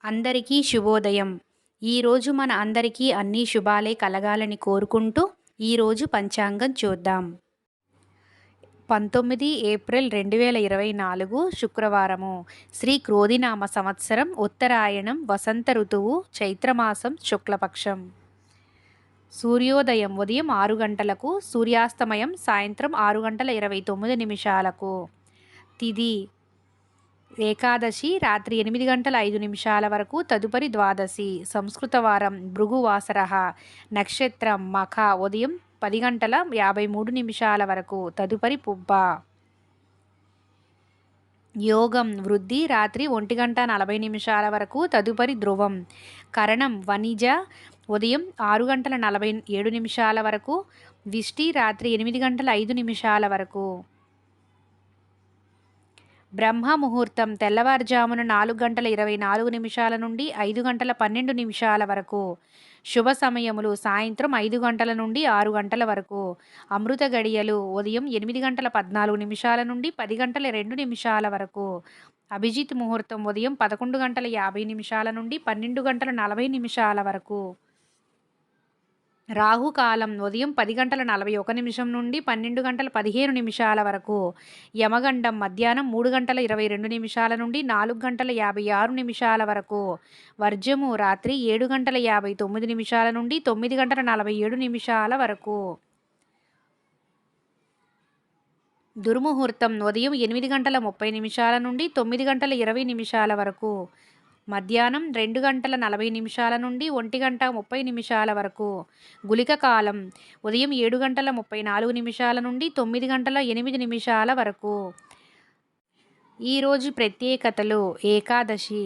అందరికీ శుభోదయం. ఈరోజు మన అందరికీ అన్నీ శుభాలే కలగాలని కోరుకుంటూ ఈరోజు పంచాంగం చూద్దాం. 19 ఏప్రిల్ 2024 శుక్రవారము. శ్రీ క్రోధినామ సంవత్సరం, ఉత్తరాయణం, వసంత ఋతువు, చైత్రమాసం, శుక్లపక్షం. సూర్యోదయం ఉదయం 6 గంటలకు, సూర్యాస్తమయం సాయంత్రం 6 గంటల 29 నిమిషాలకు. తిథి ఏకాదశి రాత్రి 8 గంటల 5 నిమిషాల వరకు, తదుపరి ద్వాదశి. సంస్కృత వారం భృగువాసరః. నక్షత్రం మఖ ఉదయం 10 గంటల 53 నిమిషాల వరకు, తదుపరి పుబ్బ. యోగం వృద్ధి రాత్రి 1 గంట 40 నిమిషాల వరకు, తదుపరి ధ్రువం. కరణం వణిజ ఉదయం 6 గంటల 47 నిమిషాల వరకు, విష్టి రాత్రి 8 గంటల 5 నిమిషాల వరకు. బ్రహ్మ ముహూర్తం తెల్లవారుజామున 4 గంటల 24 నిమిషాల నుండి 5 గంటల 12 నిమిషాల వరకు. శుభ సమయములు సాయంత్రం 5 గంటల నుండి 6 గంటల వరకు. అమృత గడియలు ఉదయం 8 గంటల 14 నిమిషాల నుండి 10 గంటల 2 నిమిషాల వరకు. అభిజిత్ ముహూర్తం ఉదయం 11 గంటల 50 నిమిషాల నుండి 12 గంటల 40 నిమిషాల వరకు. రాహుకాలం ఉదయం 10 గంటల 41 నిమిషం నుండి 12 గంటల 15 నిమిషాల వరకు. యమగండం మధ్యాహ్నం 3 గంటల 22 నిమిషాల నుండి 4 గంటల 56 నిమిషాల వరకు. వర్జము రాత్రి 7 గంటల 59 నిమిషాల నుండి 9 గంటల 47 నిమిషాల వరకు. దుర్ముహూర్తం ఉదయం 8 గంటల 30 నిమిషాల నుండి 9 గంటల 20 నిమిషాల వరకు. మధ్యాహ్నం 2 గంటల 40 నిమిషాల నుండి 1 గంట 30 నిమిషాల వరకు. గుళిక కాలం ఉదయం 7 గంటల 34 నిమిషాల నుండి 9 గంటల 8 నిమిషాల వరకు. ఈరోజు ప్రత్యేకతలు: ఏకాదశి